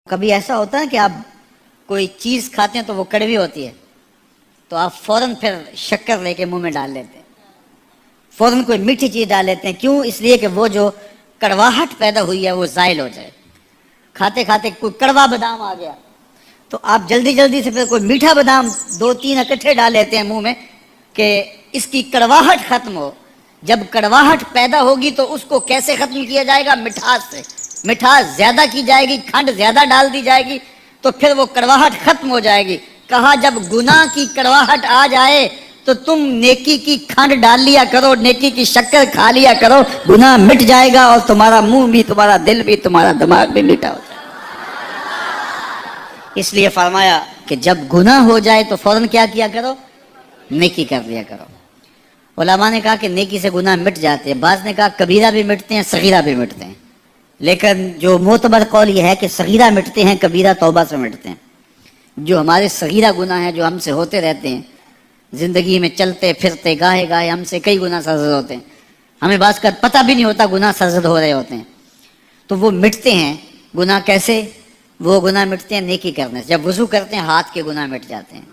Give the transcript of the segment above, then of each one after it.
کبھی ایسا ہوتا ہے کہ آپ کوئی چیز کھاتے ہیں تو وہ کڑوی ہوتی ہے تو آپ فوراً پھر شکر لے کے منہ میں ڈال لیتے ہیں، فوراً کوئی میٹھی چیز ڈال لیتے ہیں. کیوں؟ اس لیے کہ وہ جو کڑواہٹ پیدا ہوئی ہے وہ زائل ہو جائے. کھاتے کھاتے کوئی کڑوا بادام آ گیا تو آپ جلدی جلدی سے پھر کوئی میٹھا بادام 2-3 اکٹھے ڈال لیتے ہیں منہ میں کہ اس کی کڑواہٹ ختم ہو. جب کڑواہٹ پیدا ہوگی تو اس کو کیسے ختم کیا جائے گا؟ مٹھاس سے. مٹھاس زیادہ کی جائے گی، کھنڈ زیادہ ڈال دی جائے گی تو پھر وہ کڑواہٹ ختم ہو جائے گی. کہا جب گناہ کی کڑواہٹ آ جائے تو تم نیکی کی کھنڈ ڈال لیا کرو، نیکی کی شکر کھا لیا کرو، گناہ مٹ جائے گا اور تمہارا منہ بھی، تمہارا دل بھی، تمہارا دماغ بھی میٹھا ہو جائے گا. اس لیے فرمایا کہ جب گناہ ہو جائے تو فوراً کیا کرو؟ نیکی کر لیا کرو. علماء نے کہا کہ نیکی سے گناہ مٹ جاتے ہیں. بعض نے کہا کبیرہ بھی مٹتے ہیں، صغیرہ بھی مٹتے ہیں، لیکن جو معتبر قول یہ ہے کہ صغیرہ مٹتے ہیں، کبیرہ توبہ سے مٹتے ہیں. جو ہمارے صغیرہ گناہ ہیں جو ہم سے ہوتے رہتے ہیں زندگی میں، چلتے پھرتے گاہے گاہے ہم سے کئی گناہ سرزد ہوتے ہیں، ہمیں بعض کا پتہ بھی نہیں ہوتا گناہ سرزد ہو رہے ہوتے ہیں، تو وہ مٹتے ہیں. گناہ کیسے؟ وہ گناہ مٹتے ہیں نیکی کرنے سے. جب وضو کرتے ہیں ہاتھ کے گناہ مٹ جاتے ہیں،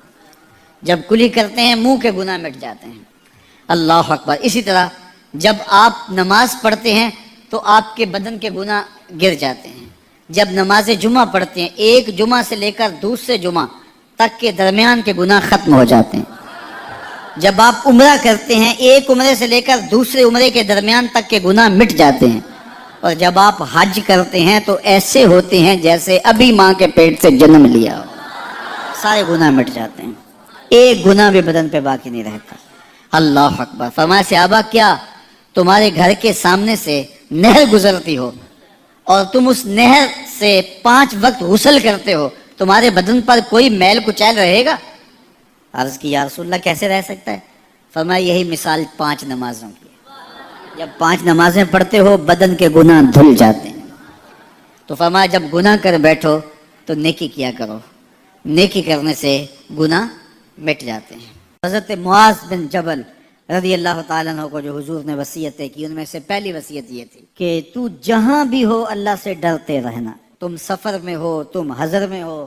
جب کلی کرتے ہیں منہ کے گناہ مٹ جاتے ہیں. اللہ اکبر. اسی طرح جب آپ نماز پڑھتے ہیں تو آپ کے بدن کے گناہ گر جاتے ہیں. جب نماز جمعہ پڑھتے ہیں ایک جمعہ سے لے کر دوسرے جمعہ تک کے درمیان کے گناہ ختم ہو جاتے ہیں. جب آپ عمرہ کرتے ہیں ایک عمرے سے لے کر دوسرے عمرے کے درمیان تک کے گناہ مٹ جاتے ہیں. اور جب آپ حج کرتے ہیں تو ایسے ہوتے ہیں جیسے ابھی ماں کے پیٹ سے جنم لیا ہو. سارے گناہ مٹ جاتے ہیں، ایک گناہ بھی بدن پہ باقی نہیں رہتا. اللہ اکبر. فرمایا صحابہ کیا تمہارے گھر کے سامنے سے نہر گزرتی ہو اور تم اس نہر سے 5 وقت غسل کرتے ہو، تمہارے بدن پر کوئی میل کچیل رہے گا؟ عرض کی یا رسول اللہ کیسے رہ سکتا ہے؟ فرمایا یہی مثال 5 نمازوں کی. جب 5 نمازیں پڑھتے ہو بدن کے گناہ دھل جاتے ہیں. تو فرمایا جب گناہ کر بیٹھو تو نیکی کیا کرو، نیکی کرنے سے گناہ مٹ جاتے ہیں. حضرت معاذ بن جبل رضی اللہ تعالیٰ عنہ کو جو حضور نے وصیتیں کی ان میں سے پہلی وصیت یہ تھی کہ تو جہاں بھی ہو اللہ سے ڈرتے رہنا. تم سفر میں ہو، تم حضر میں ہو،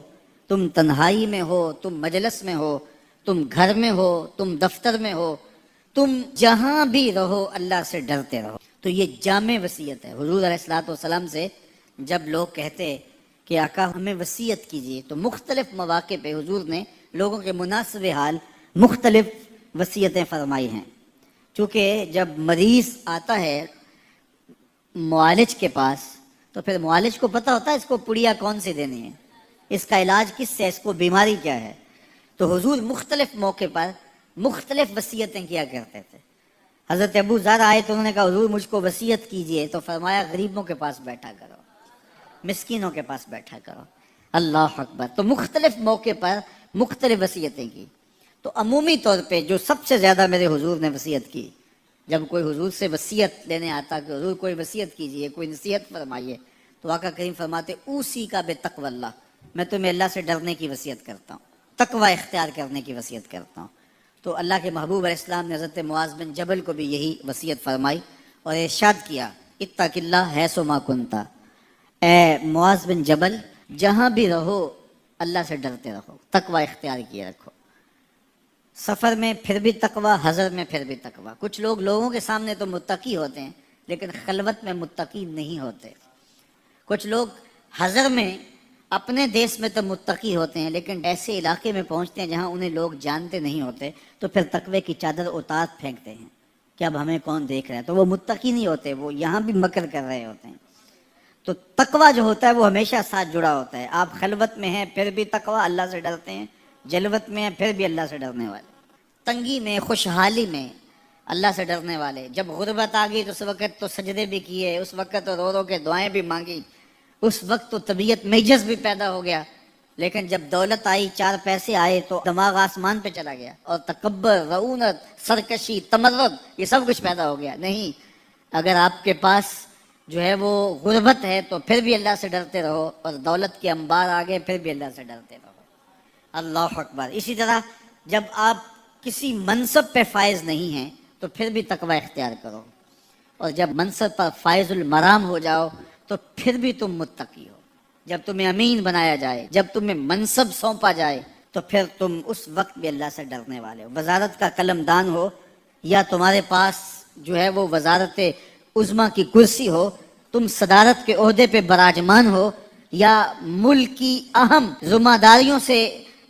تم تنہائی میں ہو، تم مجلس میں ہو، تم گھر میں ہو، تم دفتر میں ہو، تم جہاں بھی رہو اللہ سے ڈرتے رہو. تو یہ جامع وصیت ہے. حضور علیہ الصلوۃ والسلام سے جب لوگ کہتے کہ آقا ہمیں وصیت کیجیے تو مختلف مواقع پہ حضور نے لوگوں کے مناسب حال مختلف وصیتیں فرمائی ہیں. چونکہ جب مریض آتا ہے معالج کے پاس تو پھر معالج کو پتہ ہوتا ہے اس کو پڑیا کون سی دینی ہے، اس کا علاج کس سے، اس کو بیماری کیا ہے. تو حضور مختلف موقع پر مختلف وصیتیں کیا کرتے تھے. حضرت ابو ذر آئے تو انہوں نے کہا حضور مجھ کو وصیت کیجئے، تو فرمایا غریبوں کے پاس بیٹھا کرو، مسکینوں کے پاس بیٹھا کرو. اللہ اکبر. تو مختلف موقع پر مختلف وصیتیں کی. تو عمومی طور پہ جو سب سے زیادہ میرے حضور نے وصیت کی، جب کوئی حضور سے وصیت لینے آتا کہ حضور کوئی وصیت کیجئے، کوئی نصیحت فرمائیے، تو آقا کریم فرماتے اوصی کا بتقوی اللہ، میں تمہیں اللہ سے ڈرنے کی وصیت کرتا ہوں، تقوی اختیار کرنے کی وصیت کرتا ہوں. تو اللہ کے محبوب علیہ السلام نے حضرت معاذ بن جبل کو بھی یہی وصیت فرمائی اور ارشاد کیا اتق اللہ حیث ما کنت، اے معاذ بن جبل جہاں بھی رہو اللہ سے ڈرتے رہو، تقوی اختیار کیے رکھو. سفر میں پھر بھی تقوی، حضر میں پھر بھی تقوی. کچھ لوگ لوگوں کے سامنے تو متقی ہوتے ہیں لیکن خلوت میں متقی نہیں ہوتے. کچھ لوگ حضر میں اپنے دیس میں تو متقی ہوتے ہیں لیکن ایسے علاقے میں پہنچتے ہیں جہاں انہیں لوگ جانتے نہیں ہوتے تو پھر تقوی کی چادر اتار پھینکتے ہیں کہ اب ہمیں کون دیکھ رہا ہے. تو وہ متقی نہیں ہوتے، وہ یہاں بھی مکر کر رہے ہوتے ہیں. تو تقوی جو ہوتا ہے وہ ہمیشہ ساتھ جڑا ہوتا ہے. آپ خلوت میں ہیں پھر بھی تقوی، اللہ سے ڈرتے ہیں، جلوت میں ہیں پھر بھی اللہ سے ڈرنے والے، تنگی میں خوشحالی میں اللہ سے ڈرنے والے. جب غربت آ گئی تو اس وقت تو سجدے بھی کیے، اس وقت تو رو رو کے دعائیں بھی مانگی، اس وقت تو طبیعت میجز بھی پیدا ہو گیا. لیکن جب دولت آئی، 4 پیسے آئے تو دماغ آسمان پہ چلا گیا اور تکبر، رعونت، سرکشی، تمرد یہ سب کچھ پیدا ہو گیا. نہیں، اگر آپ کے پاس جو ہے وہ غربت ہے تو پھر بھی اللہ سے ڈرتے رہو اور دولت کے انبار آ گئے پھر بھی اللہ سے ڈرتے رہو. اللہ اکبر. اسی طرح جب آپ کسی منصب پہ فائز نہیں ہیں تو پھر بھی تقوی اختیار کرو، اور جب منصب پر فائز المرام ہو جاؤ تو پھر بھی تم متقی ہو. جب تمہیں امین بنایا جائے، جب تمہیں منصب سونپا جائے، تو پھر تم اس وقت بھی اللہ سے ڈرنے والے ہو. وزارت کا قلم دان ہو یا تمہارے پاس جو ہے وہ وزارت عظمیٰ کی کرسی ہو، تم صدارت کے عہدے پہ براجمان ہو، یا ملک کی اہم ذمہ داریوں سے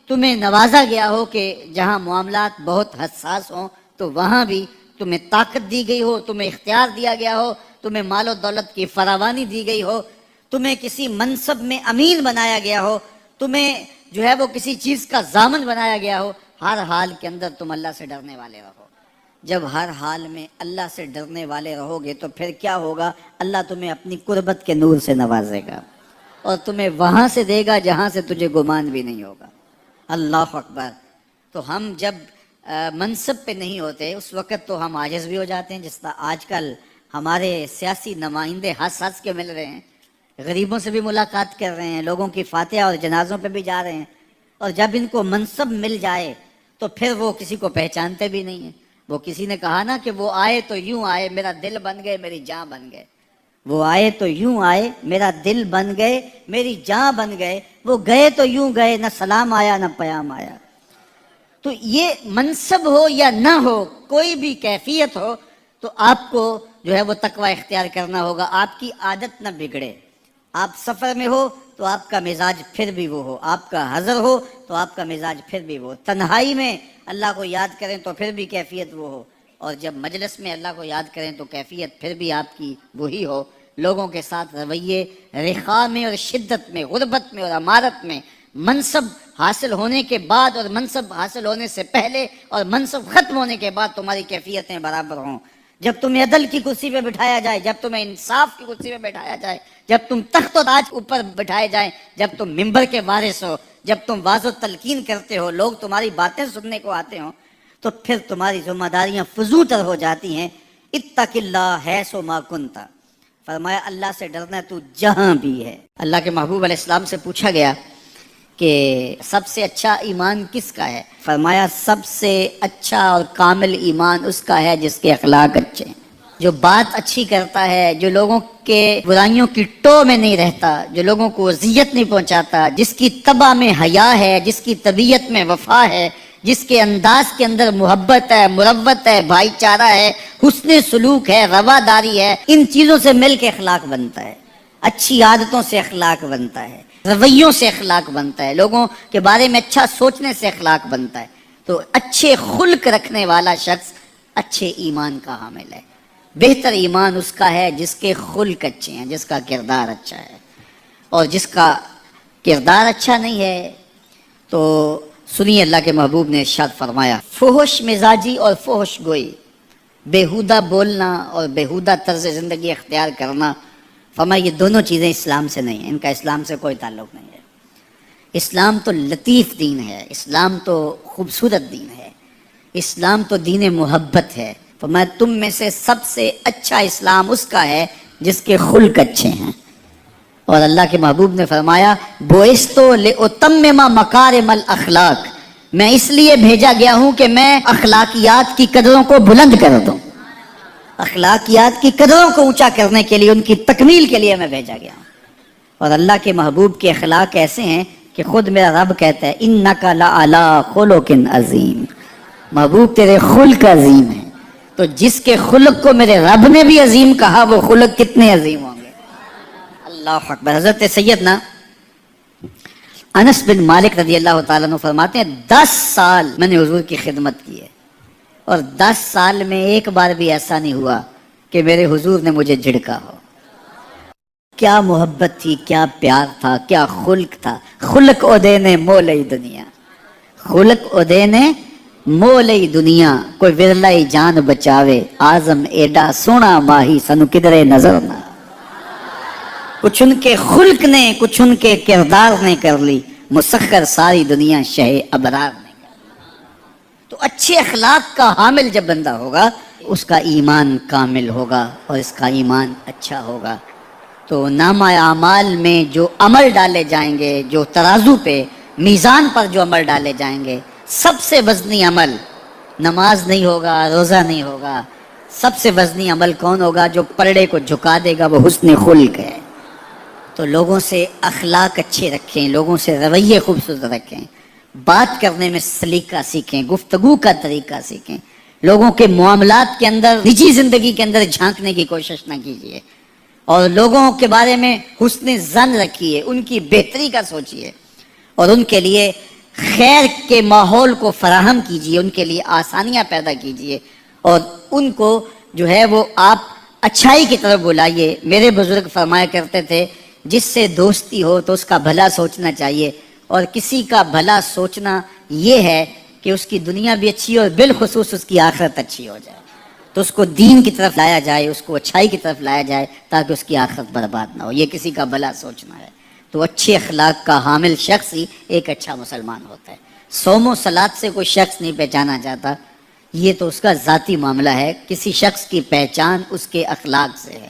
تمہیں نوازا گیا ہو کہ جہاں معاملات بہت حساس ہوں تو وہاں بھی تمہیں طاقت دی گئی ہو، تمہیں اختیار دیا گیا ہو، تمہیں مال و دولت کی فراوانی دی گئی ہو، تمہیں کسی منصب میں امین بنایا گیا ہو، تمہیں جو ہے وہ کسی چیز کا ضامن بنایا گیا ہو، ہر حال کے اندر تم اللہ سے ڈرنے والے رہو. جب ہر حال میں اللہ سے ڈرنے والے رہو گے تو پھر کیا ہوگا؟ اللہ تمہیں اپنی قربت کے نور سے نوازے گا اور تمہیں وہاں سے دے گا جہاں سے تجھے گمان بھی نہیں ہوگا. اللہ اکبر. تو ہم جب منصب پہ نہیں ہوتے اس وقت تو ہم عاجز بھی ہو جاتے ہیں، جس طرح آج کل ہمارے سیاسی نمائندے ہنس ہنس کے مل رہے ہیں، غریبوں سے بھی ملاقات کر رہے ہیں، لوگوں کی فاتحہ اور جنازوں پہ بھی جا رہے ہیں، اور جب ان کو منصب مل جائے تو پھر وہ کسی کو پہچانتے بھی نہیں ہیں. وہ کسی نے کہا نا کہ وہ آئے تو یوں آئے میرا دل بن گئے میری جاں بن گئے. وہ آئے تو یوں آئے میرا دل بن گئے میری جاں بن گئے، وہ گئے تو یوں گئے، نہ سلام آیا نہ پیام آیا. تو یہ منصب ہو یا نہ ہو، کوئی بھی کیفیت ہو، تو آپ کو جو ہے وہ تقوی اختیار کرنا ہوگا. آپ کی عادت نہ بگڑے. آپ سفر میں ہو تو آپ کا مزاج پھر بھی وہ ہو، آپ کا حضر ہو تو آپ کا مزاج پھر بھی وہ، تنہائی میں اللہ کو یاد کریں تو پھر بھی کیفیت وہ ہو، اور جب مجلس میں اللہ کو یاد کریں تو کیفیت پھر بھی آپ کی وہی ہو. لوگوں کے ساتھ رویے رخاء میں اور شدت میں، غربت میں اور امارت میں، منصب حاصل ہونے کے بعد اور منصب حاصل ہونے سے پہلے اور منصب ختم ہونے کے بعد تمہاری کیفیتیں برابر ہوں. جب تمہیں عدل کی کرسی پہ بٹھایا جائے، جب تمہیں انصاف کی کرسی پہ بٹھایا جائے، جب تم تخت و تاج اوپر بٹھائے جائیں، جب تم ممبر کے وارث ہو، جب تم واعظ و تلقین کرتے ہو، لوگ تمہاری باتیں سننے کو آتے ہوں، تو پھر تمہاری ذمہ داریاں فضول تر ہو جاتی ہیں. اتق اللہ حیث ما کنت. فرمایا اللہ سے ڈرنا تو جہاں بھی ہے. اللہ کے محبوب علیہ السلام سے پوچھا گیا کہ سب سے اچھا ایمان کس کا ہے؟ فرمایا سب سے اچھا اور کامل ایمان اس کا ہے جس کے اخلاق اچھے ہیں، جو بات اچھی کرتا ہے، جو لوگوں کے برائیوں کی ٹو میں نہیں رہتا، جو لوگوں کو اذیت نہیں پہنچاتا، جس کی طبع میں حیا ہے، جس کی طبیعت میں وفا ہے، جس کے انداز کے اندر محبت ہے، مروت ہے، بھائی چارہ ہے، حسن سلوک ہے، رواداری ہے. ان چیزوں سے مل کے اخلاق بنتا ہے، اچھی عادتوں سے اخلاق بنتا ہے، رویوں سے اخلاق بنتا ہے، لوگوں کے بارے میں اچھا سوچنے سے اخلاق بنتا ہے. تو اچھے خلق رکھنے والا شخص اچھے ایمان کا حامل ہے. بہتر ایمان اس کا ہے جس کے خلق اچھے ہیں، جس کا کردار اچھا ہے. اور جس کا کردار اچھا نہیں ہے تو سنیے اللہ کے محبوب نے ارشاد فرمایا، فحش مزاجی اور فحش گوئی، بیہودہ بولنا اور بیہودہ طرز زندگی اختیار کرنا، فرمایا یہ دونوں چیزیں اسلام سے نہیں ہیں، ان کا اسلام سے کوئی تعلق نہیں ہے. اسلام تو لطیف دین ہے، اسلام تو خوبصورت دین ہے، اسلام تو دین محبت ہے. فرمایا تم میں سے سب سے اچھا اسلام اس کا ہے جس کے خلق اچھے ہیں. اور اللہ کے محبوب نے فرمایا بوئستو لأتمم مکارم الاخلاق، میں اس لیے بھیجا گیا ہوں کہ میں اخلاقیات کی قدروں کو بلند کر دوں، اخلاقیات کی قدروں کو اونچا کرنے کے لیے، ان کی تکمیل کے لیے میں بھیجا گیا ہوں. اور اللہ کے محبوب کے اخلاق ایسے ہیں کہ خود میرا رب کہتا ہے انک لعلی خلق عظیم، محبوب تیرے خلق عظیم ہے. تو جس کے خلق کو میرے رب نے بھی عظیم کہا وہ خلق کتنے عظیم ہوں گے. اللہ اکبر. حضرت سیدنا انس بن مالک رضی اللہ تعالیٰ عنہ فرماتے ہیں 10 سال میں نے حضور کی خدمت کی ہے اور 10 سال میں ایک بار بھی ایسا نہیں ہوا کہ میرے حضور نے مجھے جھڑکا ہو. کیا محبت تھی، کیا پیار تھا، کیا خلق تھا. خلق ادینے مولئی دنیا، خلق ادینے مولئی دنیا، کوئی ورلائی جان بچاوے، آزم ایڈا سونا ماہی سنو کدرے نظر نہ. کچھ ان کے خلق نے، کچھ ان کے کردار نے کر لی، مسخر ساری دنیا شہ ابرار نے کر لی. تو اچھے اخلاق کا حامل جب بندہ ہوگا اس کا ایمان کامل ہوگا اور اس کا ایمان اچھا ہوگا. تو نامہ اعمال میں جو عمل ڈالے جائیں گے، جو ترازو پہ میزان پر جو عمل ڈالے جائیں گے، سب سے وزنی عمل نماز نہیں ہوگا، روزہ نہیں ہوگا. سب سے وزنی عمل کون ہوگا؟ جو پلڑے کو جھکا دے گا، وہ حسن خلق ہے. تو لوگوں سے اخلاق اچھے رکھیں، لوگوں سے رویے خوبصورت رکھیں، بات کرنے میں سلیقہ سیکھیں، گفتگو کا طریقہ سیکھیں، لوگوں کے معاملات کے اندر، نجی زندگی کے اندر جھانکنے کی کوشش نہ کیجیے، اور لوگوں کے بارے میں حسن ظن رکھیے، ان کی بہتری کا سوچیے، اور ان کے لیے خیر کے ماحول کو فراہم کیجیے، ان کے لیے آسانیاں پیدا کیجیے، اور ان کو جو ہے وہ آپ اچھائی کی طرف بلائیے۔ میرے بزرگ فرمایا کرتے تھے جس سے دوستی ہو تو اس کا بھلا سوچنا چاہیے، اور کسی کا بھلا سوچنا یہ ہے کہ اس کی دنیا بھی اچھی ہو اور بالخصوص اس کی آخرت اچھی ہو جائے، تو اس کو دین کی طرف لایا جائے، اس کو اچھائی کی طرف لایا جائے تاکہ اس کی آخرت برباد نہ ہو، یہ کسی کا بھلا سوچنا ہے۔ تو اچھے اخلاق کا حامل شخص ہی ایک اچھا مسلمان ہوتا ہے۔ صوم و صلات سے کوئی شخص نہیں پہچانا جاتا، یہ تو اس کا ذاتی معاملہ ہے، کسی شخص کی پہچان اس کے اخلاق سے ہے۔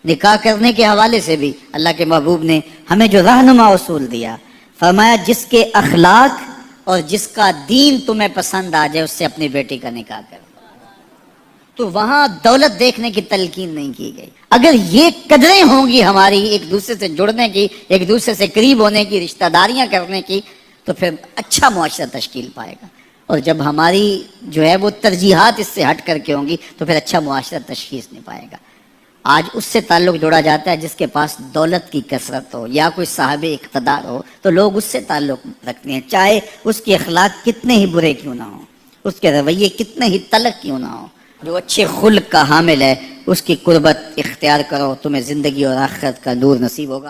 نکاح کرنے کے حوالے سے بھی اللہ کے محبوب نے ہمیں جو رہنما اصول دیا، فرمایا جس کے اخلاق اور جس کا دین تمہیں پسند آ جائے اس سے اپنی بیٹی کا نکاح کرو۔ تو وہاں دولت دیکھنے کی تلقین نہیں کی گئی۔ اگر یہ قدریں ہوں گی ہماری ایک دوسرے سے جڑنے کی، ایک دوسرے سے قریب ہونے کی، رشتہ داریاں کرنے کی، تو پھر اچھا معاشرہ تشکیل پائے گا۔ اور جب ہماری جو ہے وہ ترجیحات اس سے ہٹ کر کے ہوں گی تو پھر اچھا معاشرہ تشخیص نہیں پائے گا۔ آج اس سے تعلق جوڑا جاتا ہے جس کے پاس دولت کی کثرت ہو یا کوئی صاحب اقتدار ہو، تو لوگ اس سے تعلق رکھتے ہیں، چاہے اس کے اخلاق کتنے ہی برے کیوں نہ ہوں، اس کے رویے کتنے ہی تلخ کیوں نہ ہوں۔ جو اچھے خلق کا حامل ہے اس کی قربت اختیار کرو، تمہیں زندگی اور آخرت کا نور نصیب ہوگا۔